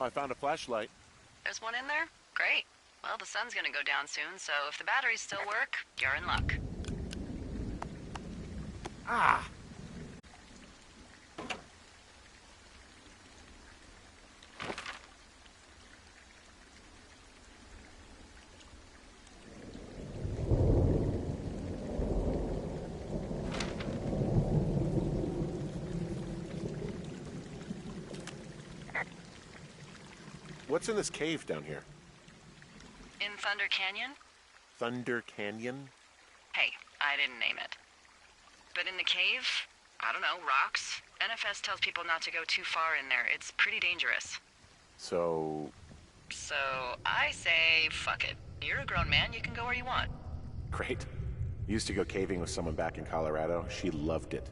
I found a flashlight. There's one in there? Great. Well, the sun's gonna go down soon, so if the batteries still work, you're in luck. Ah! What's in this cave down here? In Thunder Canyon? Thunder Canyon? Hey, I didn't name it. But in the cave, I don't know, rocks. NFS tells people not to go too far in there. It's pretty dangerous. So I say, fuck it. You're a grown man, you can go where you want. great. Used to go caving with someone back in Colorado. She loved it.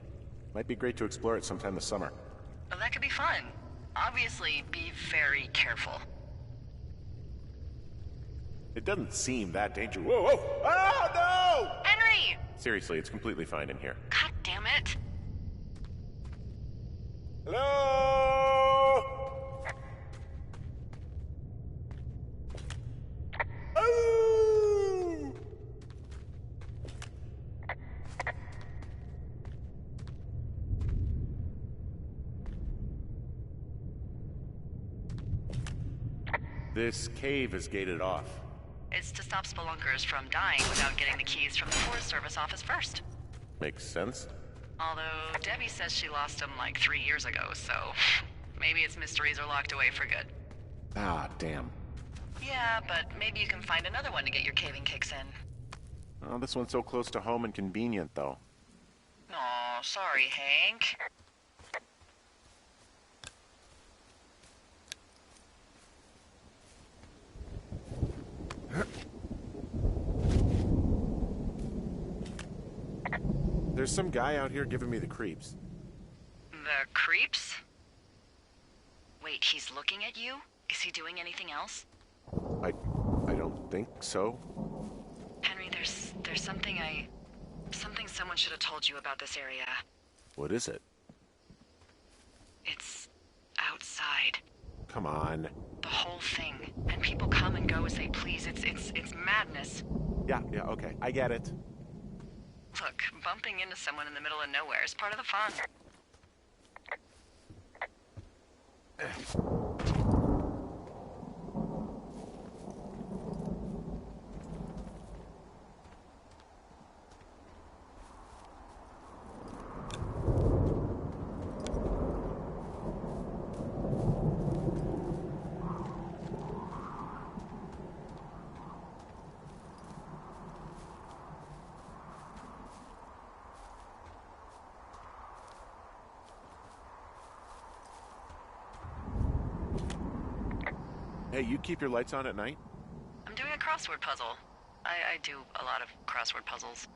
Might be great to explore it sometime this summer. Well, that could be fun. Obviously, be very careful. It doesn't seem that dangerous. Whoa, whoa! Oh, no! Henry! Seriously, it's completely fine in here. God damn it. Hello? Oh! This cave is gated off. It's to stop spelunkers from dying without getting the keys from the Forest Service office first. Makes sense. Although, Debbie says she lost them like 3 years ago, so maybe its mysteries are locked away for good. Ah, damn. Yeah, but maybe you can find another one to get your caving kicks in. Oh, this one's so close to home and convenient, though. Aw, sorry, Hank. There's some guy out here giving me the creeps. The creeps? Wait, he's looking at you? Is he doing anything else? I don't think so. Henry, there's something someone should have told you about this area. What is it? It's outside. Come on. The whole thing. And people come and go as they please. It's madness. Yeah, okay. I get it. Look, bumping into someone in the middle of nowhere is part of the fun. Hey, you keep your lights on at night? I'm doing a crossword puzzle. I do a lot of crossword puzzles.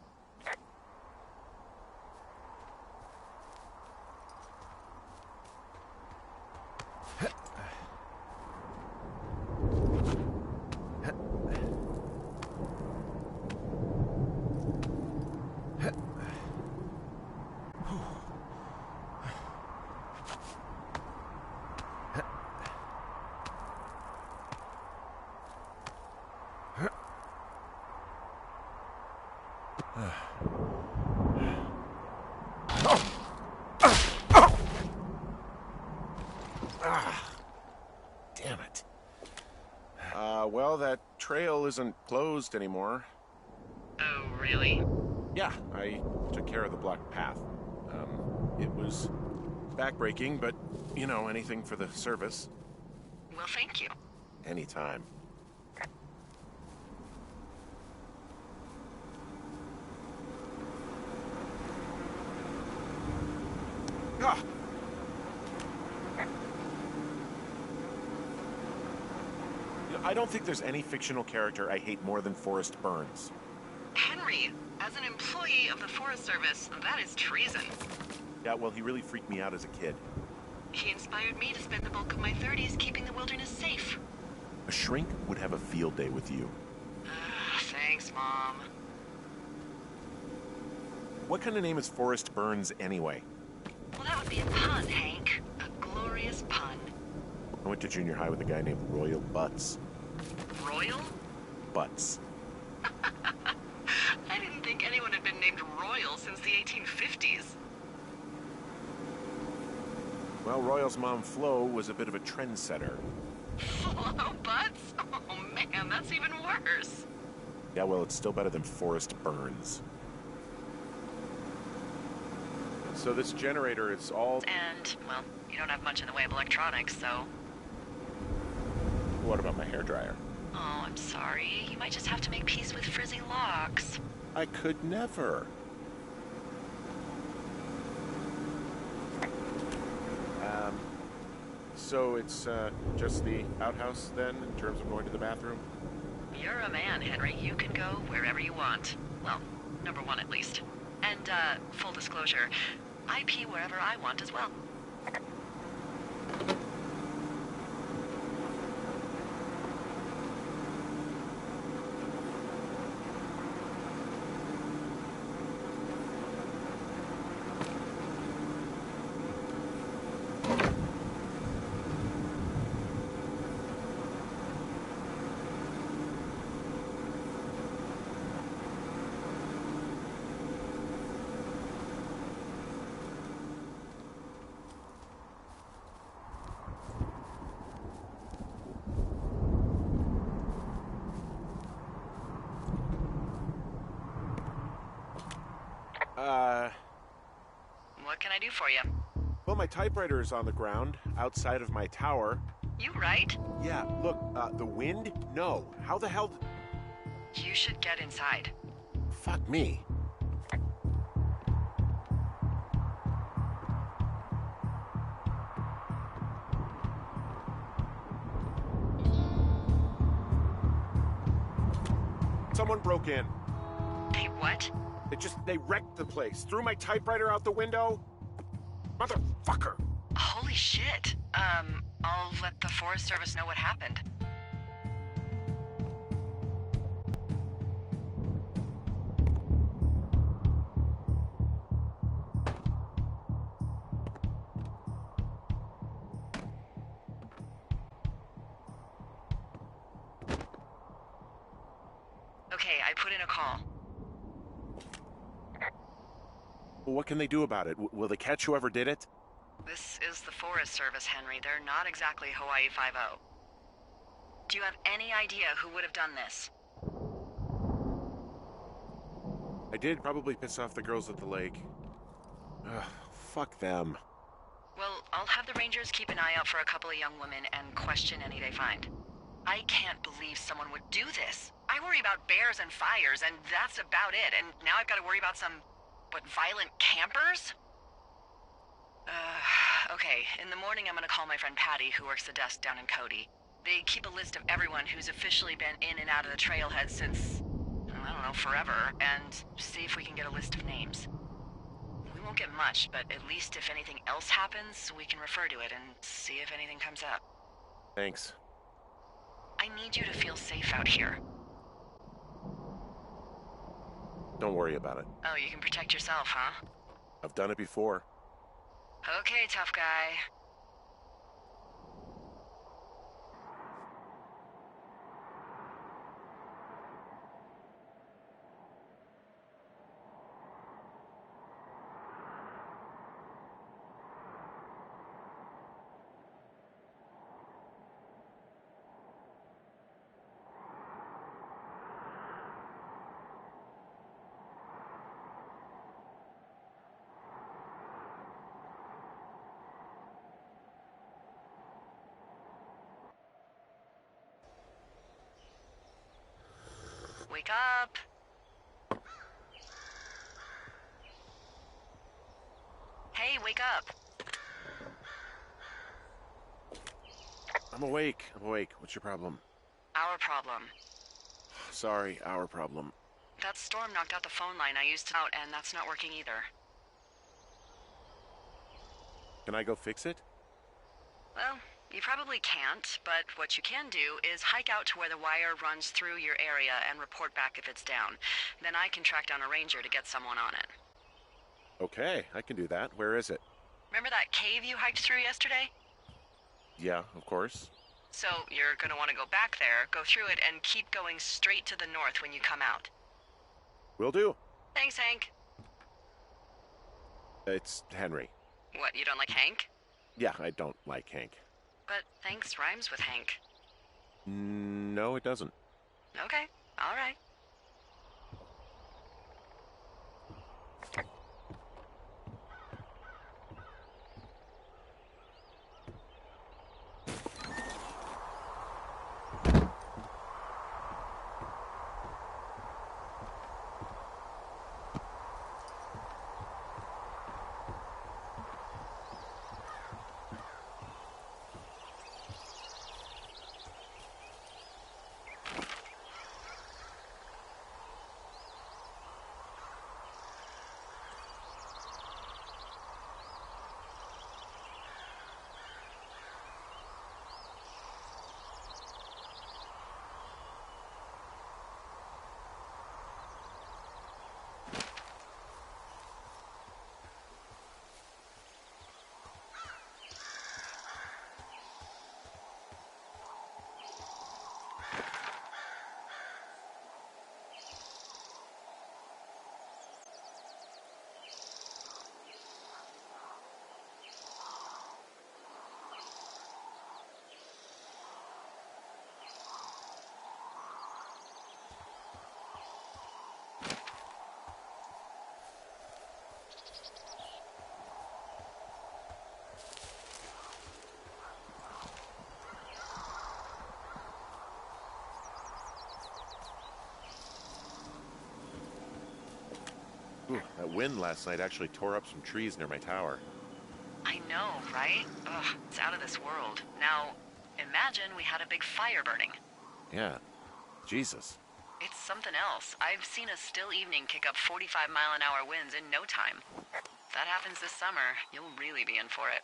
Damn it. Well, that trail isn't closed anymore. Oh, really? Yeah, I took care of the blocked path. It was backbreaking, but, you know, anything for the service. Well, thank you. Anytime. Ah! I don't think there's any fictional character I hate more than Forrest Burns. Henry, as an employee of the Forest Service, that is treason. Yeah, well, he really freaked me out as a kid. He inspired me to spend the bulk of my 30s keeping the wilderness safe. A shrink would have a field day with you. Thanks, Mom. What kind of name is Forrest Burns anyway? Well, that would be a pun, Hank. A glorious pun. I went to junior high with a guy named Royal Butts. Royal? Butts. I didn't think anyone had been named Royal since the 1850s. Well, Royal's mom, Flo, was a bit of a trendsetter. Flo Butts? Oh man, that's even worse. Yeah, well, it's still better than Forrest Burns. So this generator, it's all... And, well, you don't have much in the way of electronics, so... What about my hairdryer? Oh, I'm sorry. You might just have to make peace with frizzy locks. I could never. So it's just the outhouse then, in terms of going to the bathroom? You're a man, Henry. You can go wherever you want. Well, number one at least. And, full disclosure, I pee wherever I want as well. What can I do for you? Well, my typewriter is on the ground, outside of my tower. You right? Yeah, look, the wind? No. How the hell... You should get inside. Fuck me. Someone broke in. Hey, what? They wrecked the place. Threw my typewriter out the window. Motherfucker. Holy shit. I'll let the Forest Service know what happened. Okay, I put in a call. Well, what can they do about it? Will they catch whoever did it? This is the Forest Service, Henry. They're not exactly Hawaii Five-0. Do you have any idea who would have done this? I did probably piss off the girls at the lake. Ugh, fuck them. Well, I'll have the Rangers keep an eye out for a couple of young women and question any they find. I can't believe someone would do this. I worry about bears and fires, and that's about it. And now I've got to worry about some, violent campers? Okay, in the morning I'm gonna call my friend Patty, who works the desk down in Cody. They keep a list of everyone who's officially been in and out of the trailhead since, I don't know, forever, and see if we can get a list of names. We won't get much, but at least if anything else happens, we can refer to it and see if anything comes up. Thanks. I need you to feel safe out here. Don't worry about it. Oh, you can protect yourself, huh? I've done it before. Okay, tough guy. Wake up. Hey, wake up. I'm awake. What's your problem? Our problem. Sorry, our problem. That storm knocked out the phone line I used out, and that's not working either. Can I go fix it? Well, you probably can't, but what you can do is hike out to where the wire runs through your area and report back if it's down. Then I can track down a ranger to get someone on it. Okay, I can do that. Where is it? Remember that cave you hiked through yesterday? Yeah, of course. So you're gonna want to go back there, go through it, and keep going straight to the north when you come out. Will do. Thanks, Hank. It's Henry. What, you don't like Hank? Yeah, I don't like Hank. But thanks rhymes with Hank. No, it doesn't. Okay, all right. Ooh, that wind last night actually tore up some trees near my tower. I know, right? Ugh, it's out of this world. Now, imagine we had a big fire burning. Yeah. Jesus. It's something else. I've seen a still evening kick up 45-mile-an-hour winds in no time. If that happens this summer, you'll really be in for it.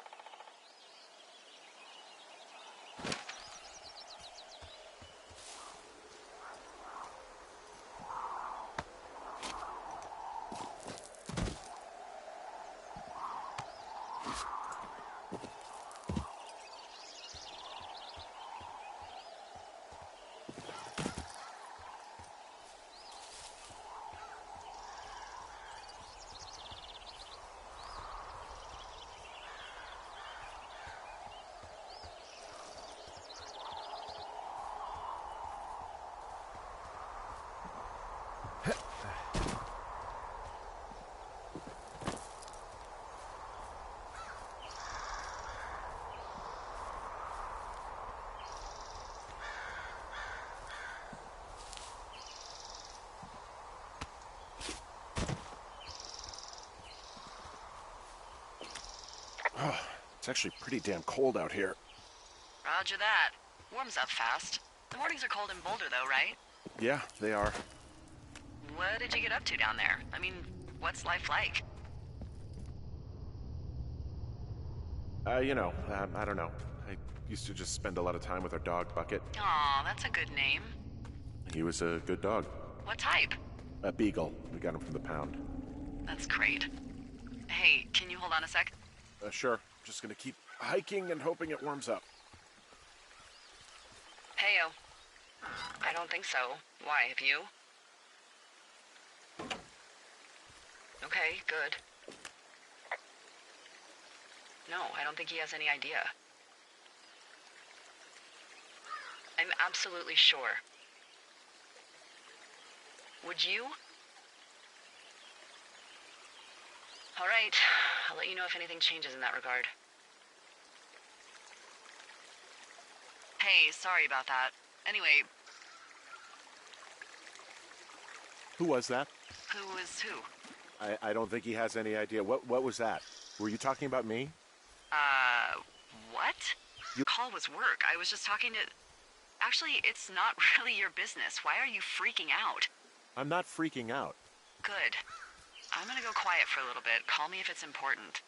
Oh, it's actually pretty damn cold out here. Roger that. Warms up fast. The mornings are cold in Boulder, though, right? Yeah, they are. What did you get up to down there? I mean, what's life like? I don't know. I used to just spend a lot of time with our dog, Bucket. Aw, that's a good name. He was a good dog. What type? A beagle. We got him from the pound. That's great. Hey, can you hold on a sec? Sure. Just gonna keep hiking and hoping it warms up. Heyo. I don't think so. Why, have you? Okay, good. No, I don't think he has any idea. I'm absolutely sure. Would you? All right, I'll let you know if anything changes in that regard. Hey, sorry about that. Anyway, Who was that? who is who? I don't think he has any idea. What was that? Were you talking about me? What? Your call was work. I was just talking to... Actually, it's not really your business. Why are you freaking out? I'm not freaking out. Good. I'm gonna go quiet for a little bit. Call me if it's important.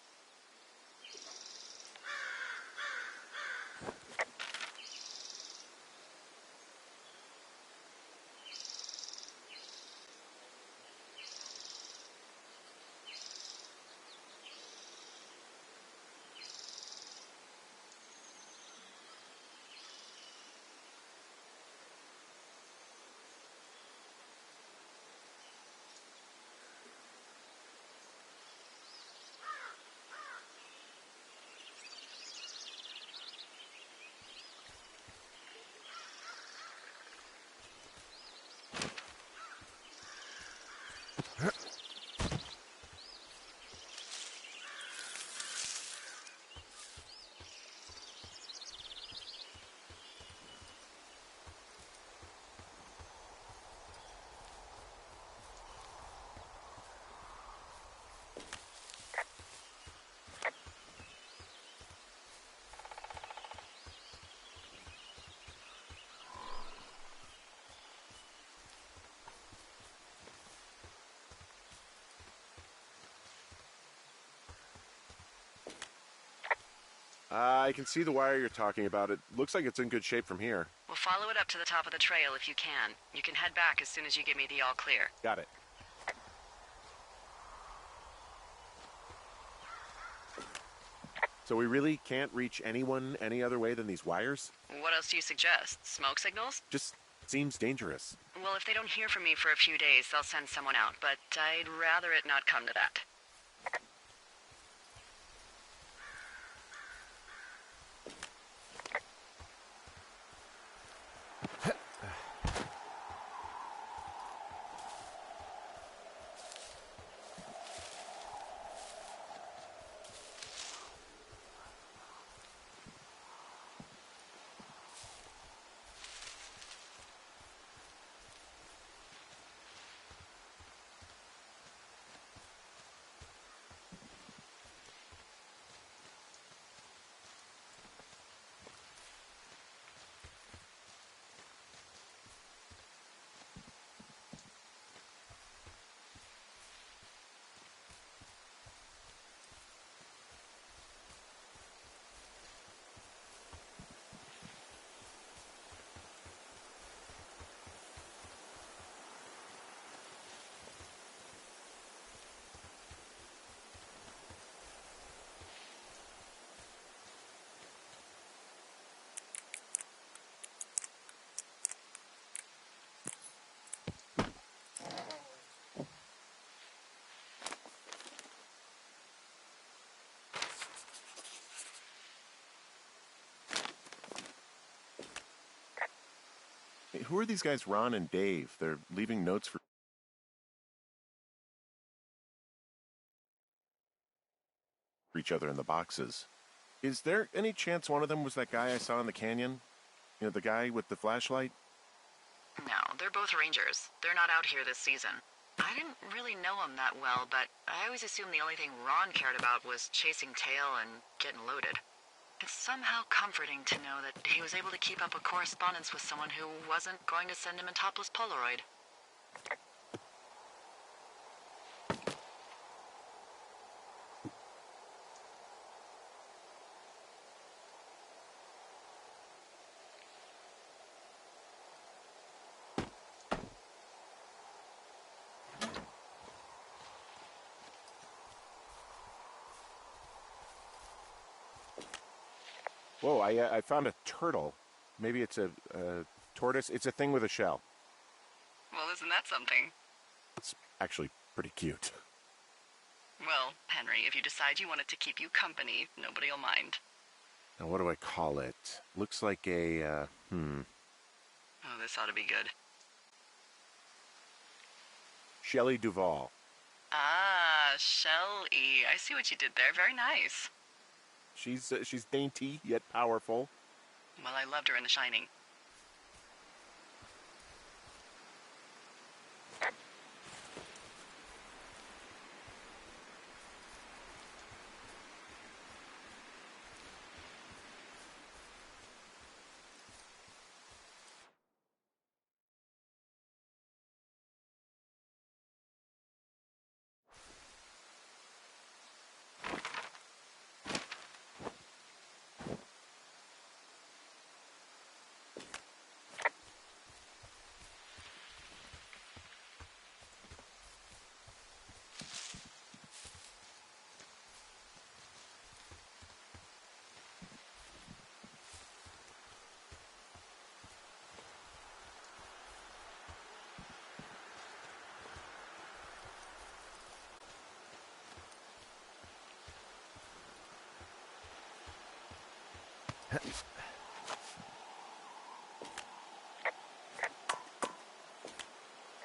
I can see the wire you're talking about. It looks like it's in good shape from here. We'll follow it up to the top of the trail if you can. You can head back as soon as you give me the all clear. Got it. So we really can't reach anyone any other way than these wires? What else do you suggest? Smoke signals? Just seems dangerous. Well, if they don't hear from me for a few days, they'll send someone out, but I'd rather it not come to that. Hey, who are these guys, Ron and Dave? They're leaving notes for each other in the boxes. Is there any chance one of them was that guy I saw in the canyon? You know, the guy with the flashlight? No, they're both rangers. They're not out here this season. I didn't really know him that well, but I always assumed the only thing Ron cared about was chasing tail and getting loaded. It's somehow comforting to know that he was able to keep up a correspondence with someone who wasn't going to send him a topless Polaroid. Whoa, I found a turtle. Maybe it's a tortoise. It's a thing with a shell. Well, isn't that something? It's actually pretty cute. Well, Henry, if you decide you want it to keep you company, nobody will mind. Now, what do I call it? Looks like a, Oh, this ought to be good. Shelley Duvall. Ah, Shelley. I see what you did there. Very nice. She's dainty, yet powerful. Well, I loved her in The Shining.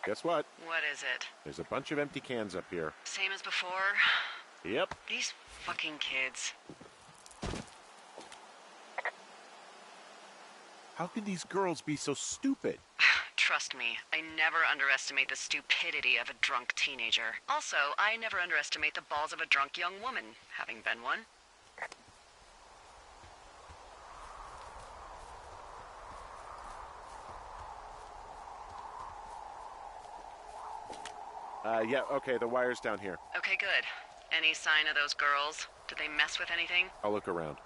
Guess what? What is it? There's a bunch of empty cans up here. Same as before? Yep. These fucking kids. How could these girls be so stupid? Trust me, I never underestimate the stupidity of a drunk teenager. Also, I never underestimate the balls of a drunk young woman, having been one. Yeah, okay, the wire's down here. Okay, good. Any sign of those girls? Did they mess with anything? I'll look around.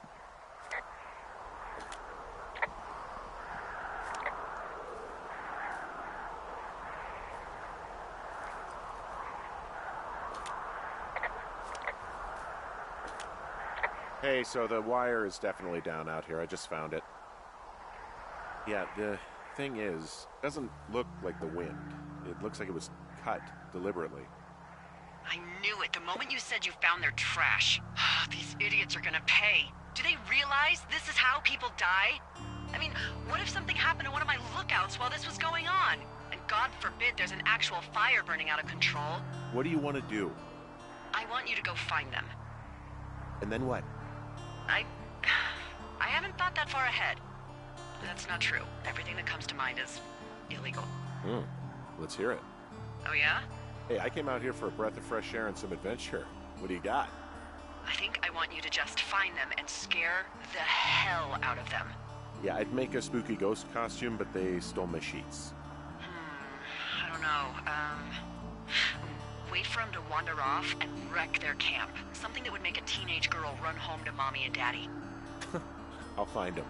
Hey, so the wire is definitely down out here. I just found it. Yeah, the thing is, it doesn't look like the wind. It looks like it was cut deliberately. I knew it the moment you said you found their trash. These idiots are gonna pay. Do they realize this is how people die? I mean, what if something happened to one of my lookouts while this was going on? And God forbid there's an actual fire burning out of control. What do you want to do? I want you to go find them. And then what? I haven't thought that far ahead. That's not true. Everything that comes to mind is illegal. Let's hear it. Oh yeah? Hey, I came out here for a breath of fresh air and some adventure. What do you got? I think I want you to just find them and scare the hell out of them. Yeah, I'd make a spooky ghost costume, but they stole my sheets. I don't know. Wait for them to wander off and wreck their camp. Something that would make a teenage girl run home to mommy and daddy. I'll find them.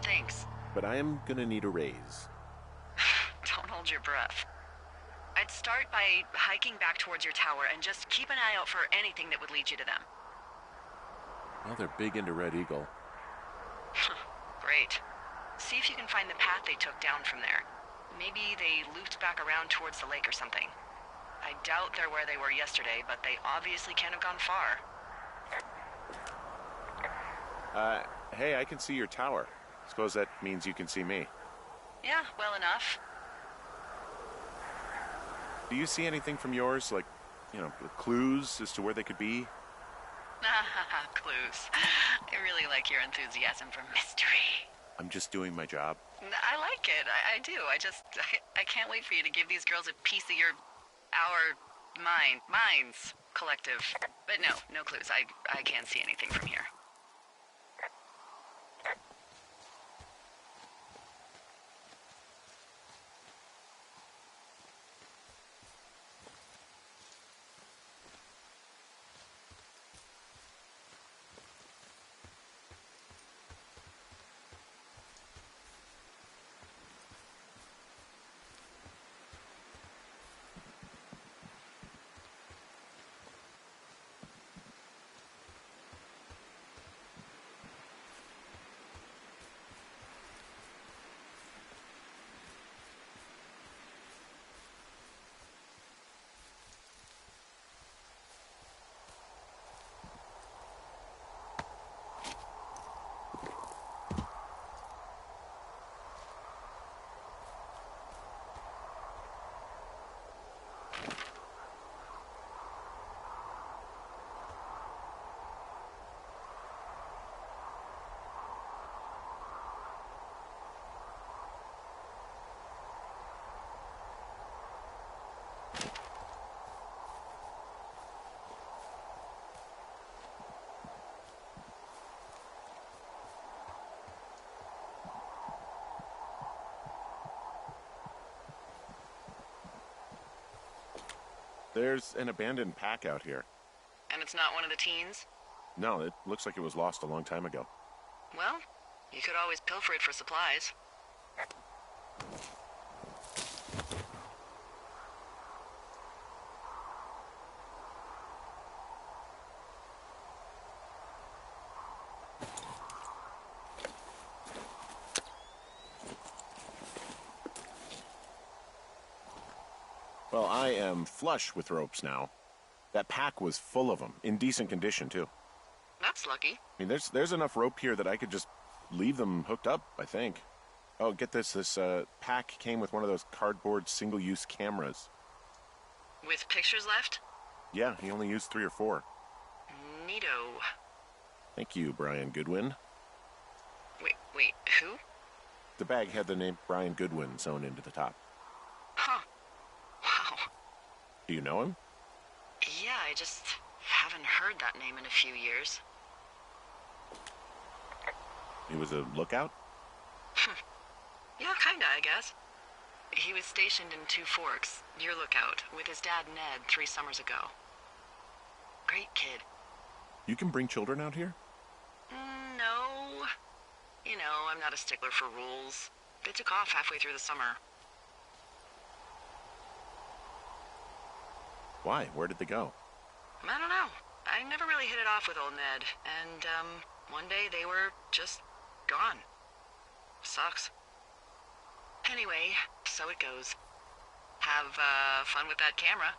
Thanks. But I am gonna need a raise. Don't hold your breath. I'd start by hiking back towards your tower and just keep an eye out for anything that would lead you to them. Well, they're big into Red Eagle. Great. See if you can find the path they took down from there. Maybe they looped back around towards the lake or something. I doubt they're where they were yesterday, but they obviously can't have gone far. Hey, I can see your tower. Suppose that means you can see me. Yeah, well enough. Do you see anything from yours? Like, clues as to where they could be? Clues. I really like your enthusiasm for mystery. I'm just doing my job. I like it. I do. I can't wait for you to give these girls a piece of our minds collective. But no clues. I can't see anything from here. There's an abandoned pack out here. And it's not one of the teens? No, it looks like it was lost a long time ago. Well, you could always pilfer it for supplies. Well, I am flush with ropes now. That pack was full of them, in decent condition, too. That's lucky. I mean, there's enough rope here that I could just leave them hooked up, I think. Oh, get this. This pack came with one of those cardboard single-use cameras. With pictures left? Yeah, he only used 3 or 4. Neato. Thank you, Brian Goodwin. Wait, who? The bag had the name Brian Goodwin sewn into the top. Huh. Wow. Do you know him? Yeah, I just haven't heard that name in a few years. He was a lookout? Yeah, kinda, I guess. He was stationed in Two Forks, your lookout, with his dad Ned 3 summers ago. Great kid. You can bring children out here? No. You know, I'm not a stickler for rules. They took off halfway through the summer. Why? Where did they go? I don't know. I I never really hit it off with old Ned, and, one day they were just gone. Sucks. Anyway, so it goes. Have, fun with that camera.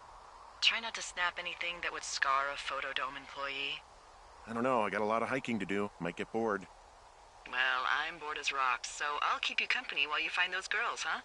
Try not to snap anything that would scar a Photodome employee. I don't know, I got a lot of hiking to do. Might get bored. Well, I'm bored as rocks, so I'll keep you company while you find those girls, huh?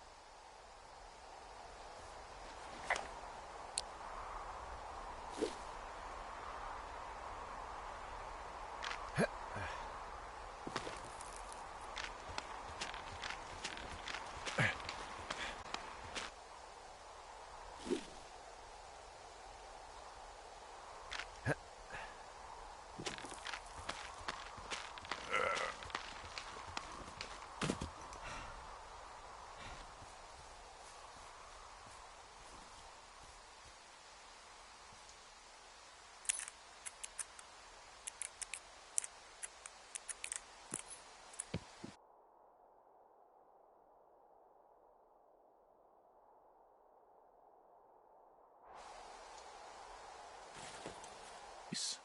Peace.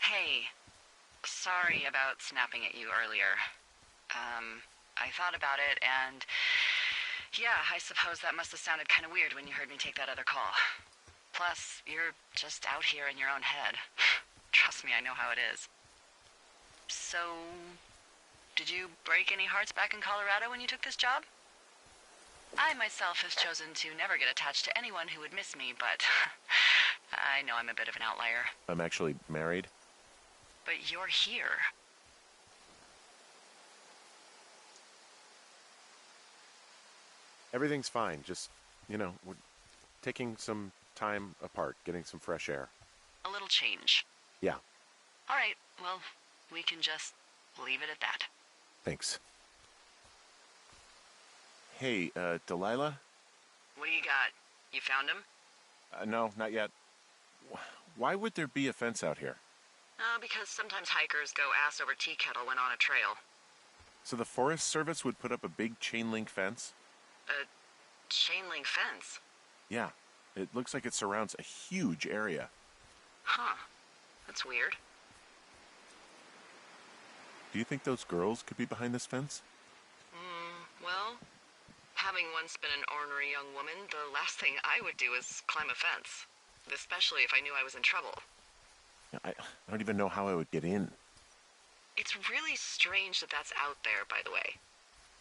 Hey, sorry about snapping at you earlier. I thought about it, and yeah, I suppose that must have sounded kind of weird when you heard me take that other call. Plus, you're just out here in your own head. Trust me, I know how it is. So, did you break any hearts back in Colorado when you took this job? I myself have chosen to never get attached to anyone who would miss me, but I know I'm a bit of an outlier. I'm actually married. But you're here. Everything's fine, just, we're taking some time apart, getting some fresh air. A little change. Yeah. All right, well, we can just leave it at that. Thanks. Hey, Delilah? What do you got? You found him? No, not yet. Why would there be a fence out here? Because sometimes hikers go ass over tea kettle when on a trail. So the Forest Service would put up a big chain link fence? A chain link fence? Yeah. It looks like it surrounds a huge area. Huh. That's weird. Do you think those girls could be behind this fence? Well, having once been an ornery young woman, the last thing I would do is climb a fence. Especially if I knew I was in trouble. I don't even know how I would get in. It's really strange that that's out there, by the way.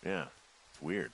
Yeah, it's weird.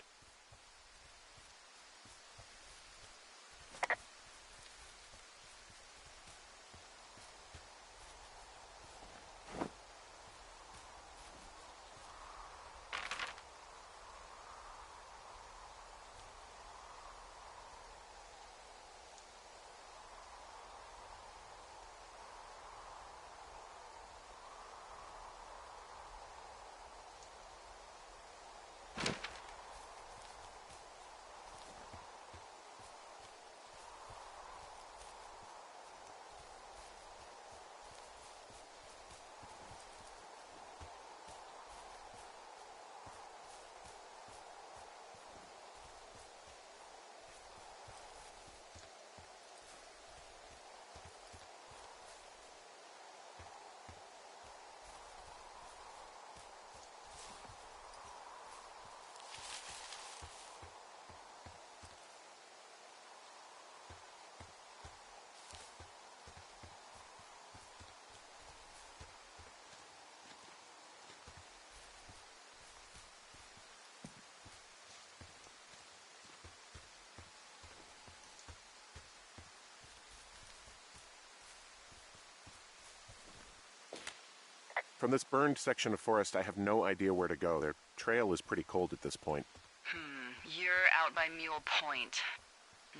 From this burned section of forest, I have no idea where to go. Their trail is pretty cold at this point. You're out by Mule Point.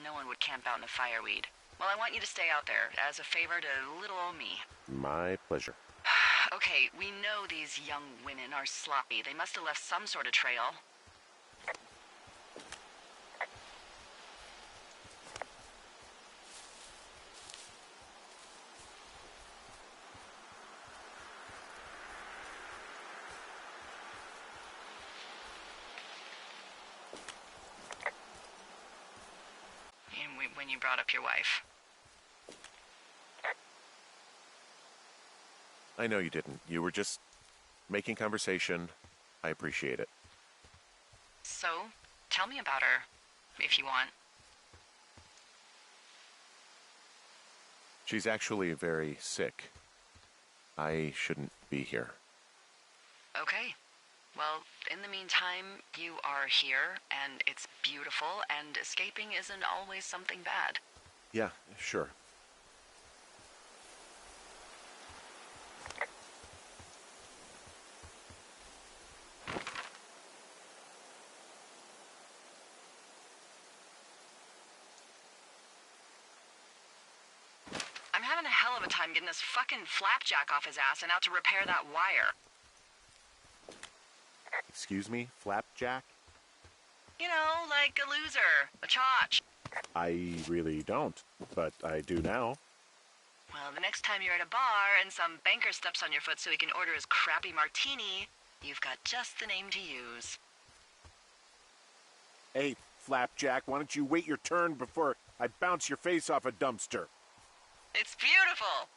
No one would camp out in the fireweed. Well, I want you to stay out there, as a favor to little old me. My pleasure. Okay, we know these young women are sloppy. They must have left some sort of trail. when you brought up your wife. I know you didn't. You were just making conversation. I appreciate it. So, tell me about her, if you want. She's actually very sick. I shouldn't be here. Okay. Well, in the meantime, you are here, and it's beautiful, and escaping isn't always something bad. Yeah, sure. I'm having a hell of a time getting this fucking flapjack off his ass and out to repair that wire. Excuse me, Flapjack? You know, like a loser, a chotch. I really don't, but I do now. Well, the next time you're at a bar and some banker steps on your foot so he can order his crappy martini, you've got just the name to use. Hey, Flapjack, why don't you wait your turn before I bounce your face off a dumpster? It's beautiful!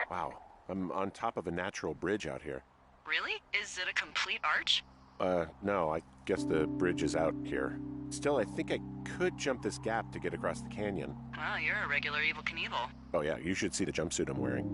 Wow, I'm on top of a natural bridge out here. Really? Is it a complete arch? No, I guess the bridge is out here. Still, I think I could jump this gap to get across the canyon. Well, you're a regular Evel Knievel. Oh yeah, you should see the jumpsuit I'm wearing.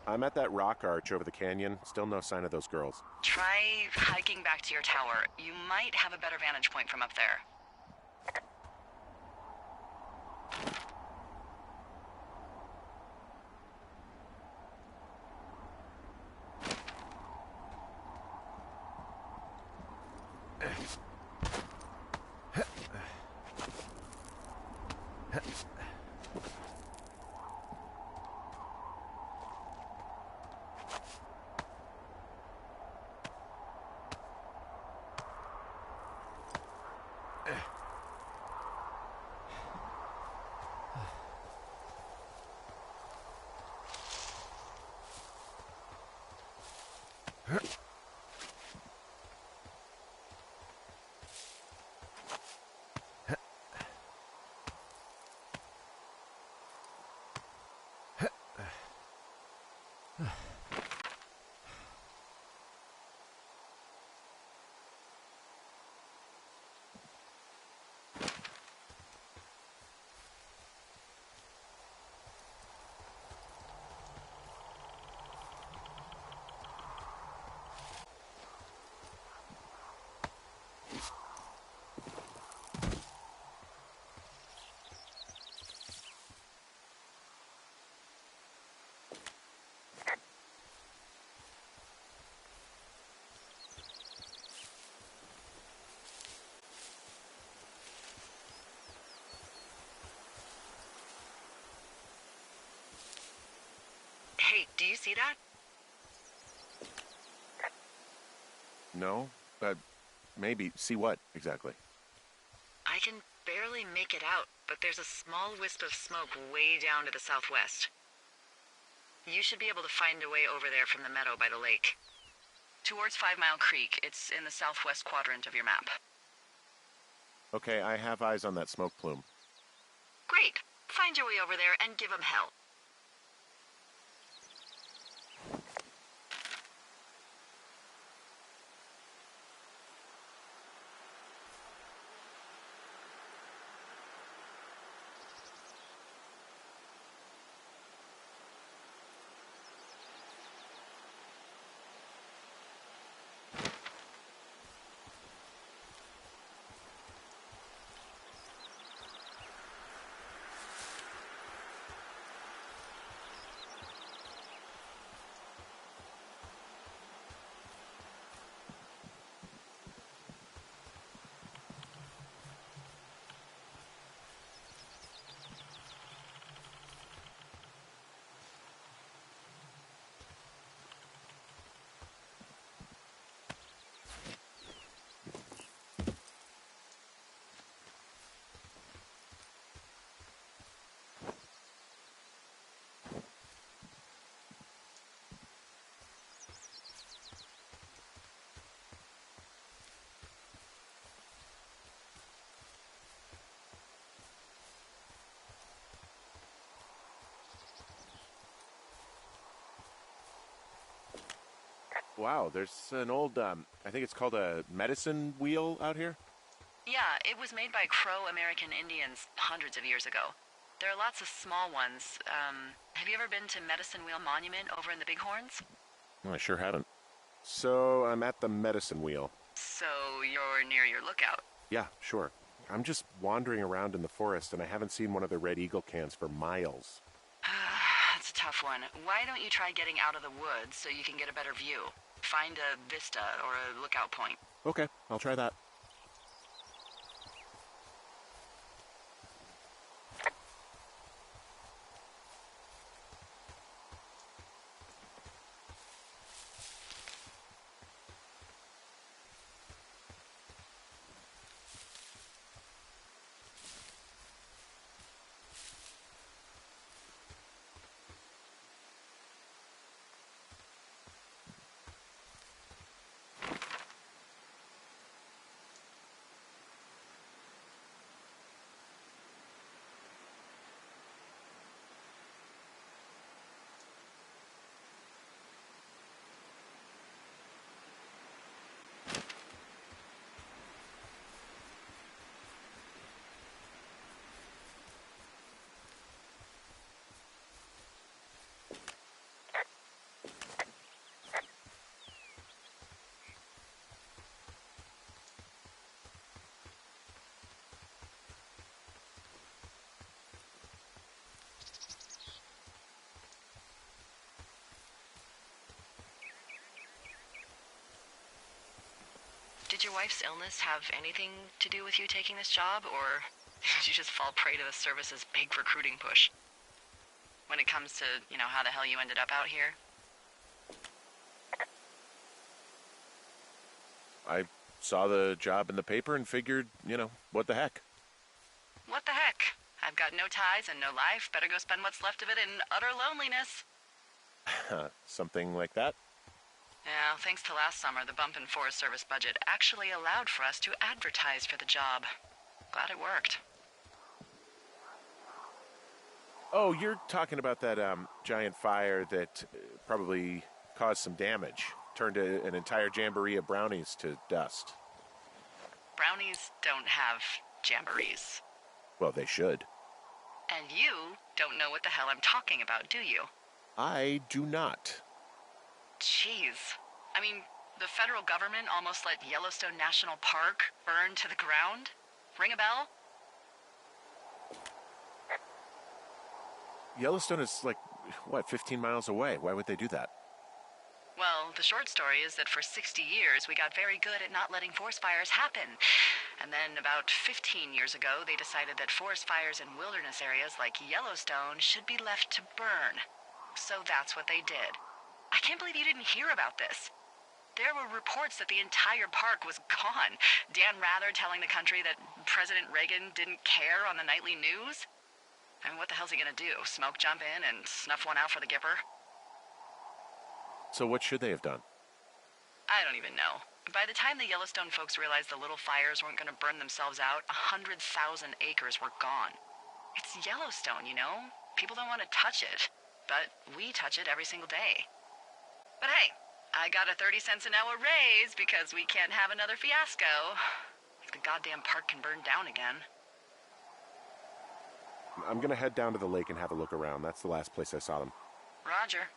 I'm at that rock arch over the canyon. Still no sign of those girls. Try hiking back to your tower. You might have a better vantage point from up there. Hey, do you see that? No, but maybe. See what, exactly? I can barely make it out, but there's a small wisp of smoke way down to the southwest. You should be able to find a way over there from the meadow by the lake. Towards 5 Mile Creek. It's in the southwest quadrant of your map. Okay, I have eyes on that smoke plume. Great. Find your way over there and give 'em hell. Wow, there's an old, I think it's called a medicine wheel out here. Yeah, it was made by Crow American Indians hundreds of years ago. There are lots of small ones. Have you ever been to Medicine Wheel Monument over in the Bighorns? I sure haven't. So I'm at the medicine wheel. So you're near your lookout. Yeah, sure. I'm just wandering around in the forest and I haven't seen one of the Red Eagle cans for miles. That's a tough one. Why don't you try getting out of the woods so you can get a better view? Find a vista or a lookout point. Okay, I'll try that. Did your wife's illness have anything to do with you taking this job, or did you just fall prey to the service's big recruiting push? When it comes to, how the hell you ended up out here? I saw the job in the paper and figured, what the heck. What the heck? I've got no ties and no life. Better go spend what's left of it in utter loneliness. Something like that? Yeah, thanks to last summer, the bump in Forest Service budget actually allowed for us to advertise for the job. Glad it worked. Oh, you're talking about that giant fire that probably caused some damage, turned an entire jamboree of brownies to dust. Brownies don't have jamborees. Well, they should. And you don't know what the hell I'm talking about, do you? I do not. Jeez. I mean, the federal government almost let Yellowstone National Park burn to the ground? Ring a bell? Yellowstone is like, what, 15 miles away? Why would they do that? Well, the short story is that for 60 years, we got very good at not letting forest fires happen. And then about 15 years ago, they decided that forest fires in wilderness areas like Yellowstone should be left to burn. So that's what they did. I can't believe you didn't hear about this. There were reports that the entire park was gone. Dan Rather telling the country that President Reagan didn't care on the nightly news. I mean, what the hell's he gonna do? Smoke jump in and snuff one out for the Gipper? So what should they have done? I don't even know. By the time the Yellowstone folks realized the little fires weren't gonna burn themselves out, 100,000 acres were gone. It's Yellowstone, you know? People don't want to touch it. But we touch it every single day. But hey, I got a 30 cents an hour raise because we can't have another fiasco. Like the goddamn park can burn down again. I'm going to head down to the lake and have a look around. That's the last place I saw them. Roger.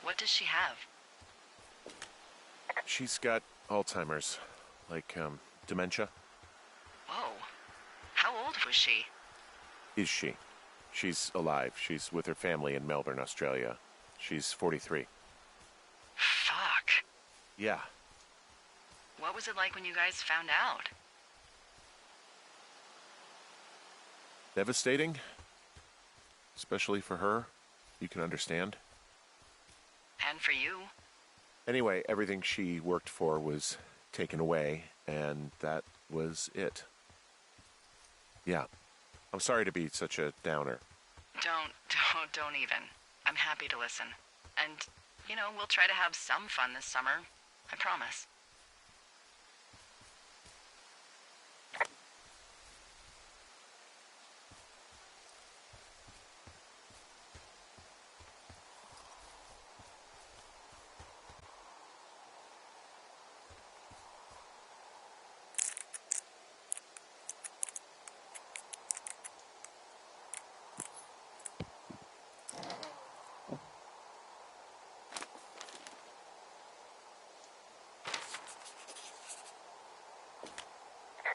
What does she have? She's got Alzheimer's, like dementia. Whoa. How old was she? Is she? She's alive. She's with her family in Melbourne, Australia. She's 43. Fuck. Yeah. What was it like when you guys found out? Devastating. Especially for her. You can understand. And for you? Anyway, everything she worked for was taken away, and that was it. Yeah. I'm sorry to be such a downer. Don't even. I'm happy to listen. And, you know, we'll try to have some fun this summer. I promise.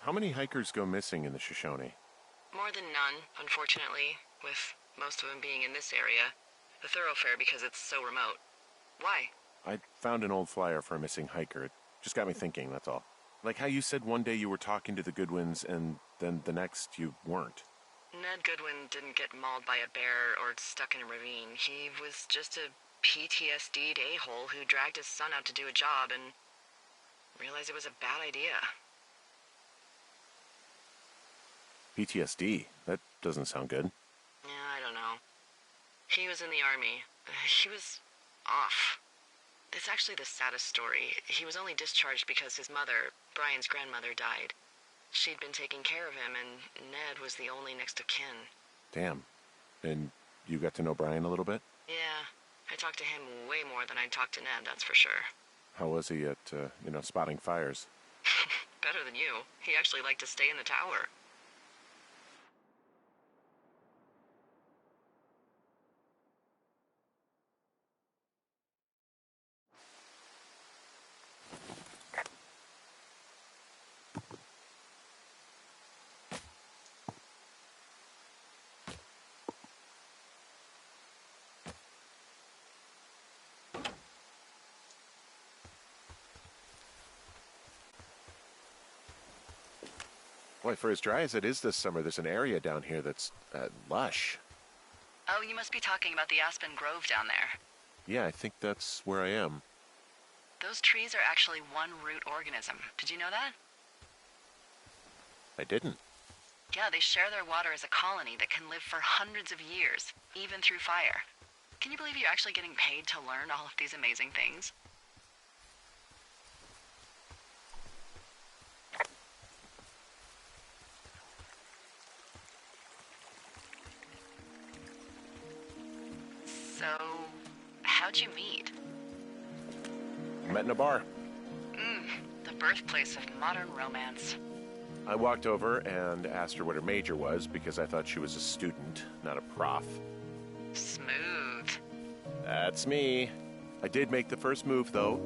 How many hikers go missing in the Shoshone? More than none, unfortunately, with most of them being in this area. The thoroughfare because it's so remote. Why? I found an old flyer for a missing hiker. It just got me thinking, that's all. Like how you said one day you were talking to the Goodwins and then the next you weren't. Ned Goodwin didn't get mauled by a bear or stuck in a ravine. He was just a PTSD'd a-hole who dragged his son out to do a job and realized it was a bad idea. PTSD? That doesn't sound good. Yeah, I don't know. He was in the army. He was off. It's actually the saddest story. He was only discharged because his mother, Brian's grandmother, died. She'd been taking care of him, and Ned was the only next of kin. Damn. And you got to know Brian a little bit? Yeah, I talked to him way more than I'd talked to Ned, that's for sure. How was he at, spotting fires? Better than you. He actually liked to stay in the tower. Boy, for as dry as it is this summer, there's an area down here that's lush. Oh, you must be talking about the Aspen Grove down there. Yeah, I think that's where I am. Those trees are actually one root organism. Did you know that? I didn't. Yeah, they share their water as a colony that can live for hundreds of years, even through fire. Can you believe you're actually getting paid to learn all of these amazing things? So, how'd you meet? Met in a bar. The birthplace of modern romance. I walked over and asked her what her major was because I thought she was a student, not a prof. Smooth. That's me. I did make the first move, though.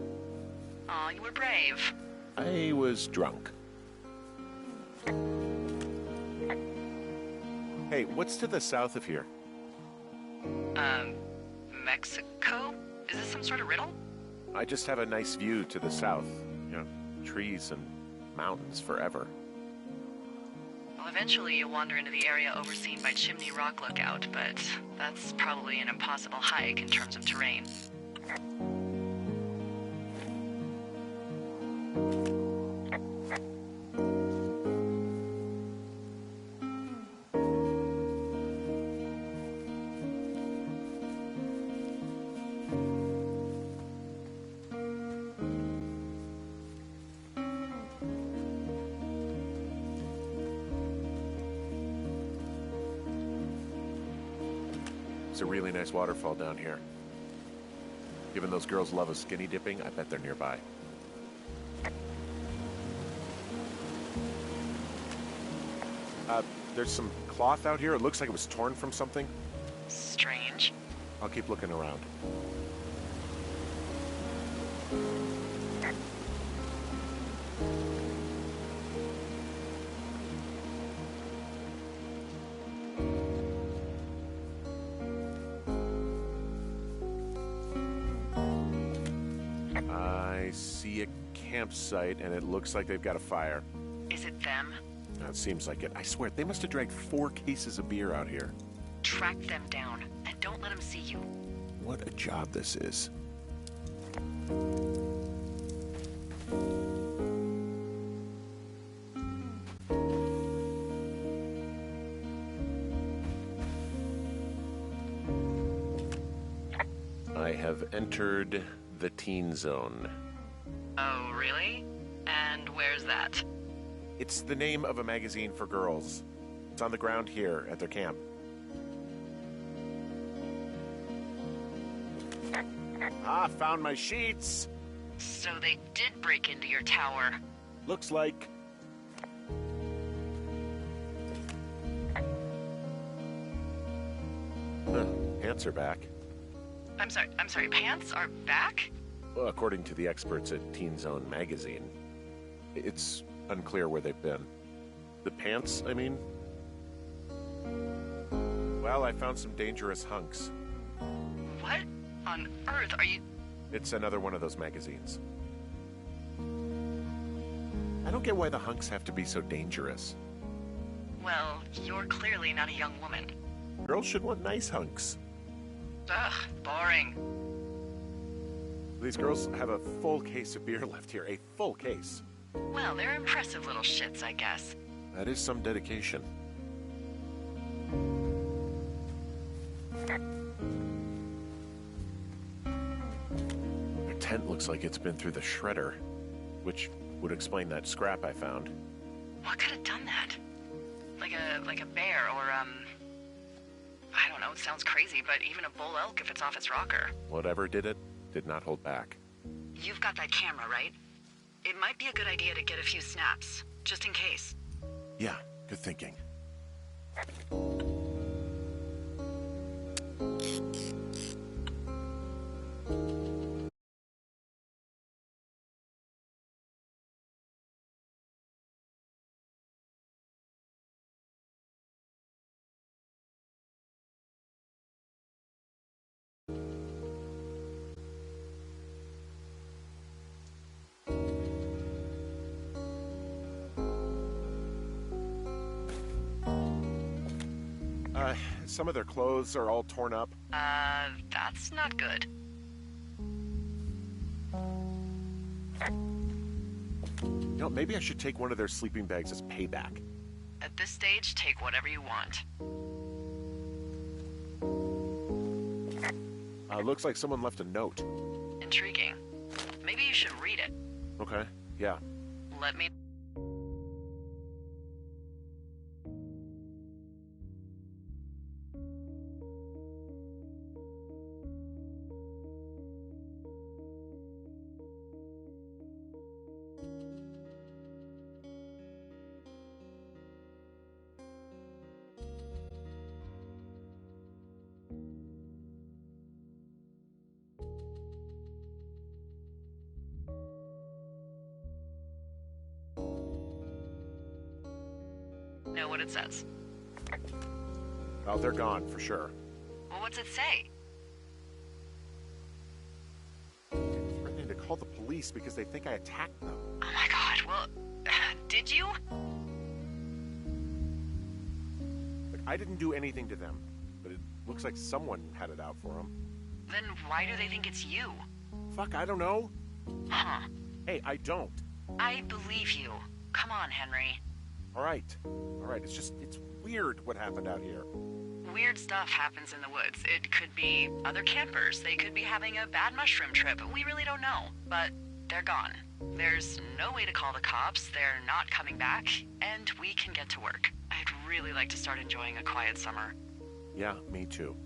Aw, you were brave. I was drunk. Hey, what's to the south of here? Mexico? Is this some sort of riddle? I just have a nice view to the south. You know, trees and mountains forever. Well, eventually you'll wander into the area overseen by Chimney Rock Lookout, but that's probably an impossible hike in terms of terrain. It's a really nice waterfall down here. Given those girls love a skinny dipping, I bet they're nearby. There's some cloth out here. It looks like it was torn from something. Strange. I'll keep looking around. I see a campsite, and it looks like they've got a fire. Is it them? It seems like it. I swear, they must have dragged 4 cases of beer out here. Track them down, and don't let them see you. What a job this is. I have entered the teen zone. Oh, really? And where's that? It's the name of a magazine for girls. It's on the ground here at their camp. Ah, found my sheets. So they did break into your tower. Looks like. Pants are back. I'm sorry, pants are back? Well, according to the experts at Teen Zone magazine. It's unclear where they've been. The pants, I mean? Well, I found some dangerous hunks. What on earth are you... It's another one of those magazines. I don't get why the hunks have to be so dangerous. Well, you're clearly not a young woman. Girls should want nice hunks. Ugh, boring. These girls have a full case of beer left here. A full case. Well, they're impressive little shits, I guess. That is some dedication. Their tent looks like it's been through the shredder, which would explain that scrap I found. What could have done that? Like a bear or, I don't know, it sounds crazy, but even a bull elk if it's off its rocker. Whatever did it, did not hold back. You've got that camera, right? It might be a good idea to get a few snaps, just in case. Yeah, good thinking. Some of their clothes are all torn up. That's not good. You know, maybe I should take one of their sleeping bags as payback. At this stage, take whatever you want. Looks like someone left a note. Intriguing. Maybe you should read it. Okay, yeah. Let me... know what it says. Oh, they're gone, for sure. Well, what's it say? Threatening to call the police because they think I attacked them. Oh my god, well, did you? Like, I didn't do anything to them, but it looks like someone had it out for them. Then why do they think it's you? Fuck, I don't know. Huh. Hey, I don't. I believe you. Come on, Henry. All right, it's weird what happened out here. Weird stuff happens in the woods. It could be other campers. They could be having a bad mushroom trip. We really don't know. But they're gone. There's no way to call the cops. They're not coming back. And we can get to work. I'd really like to start enjoying a quiet summer. Yeah, me too.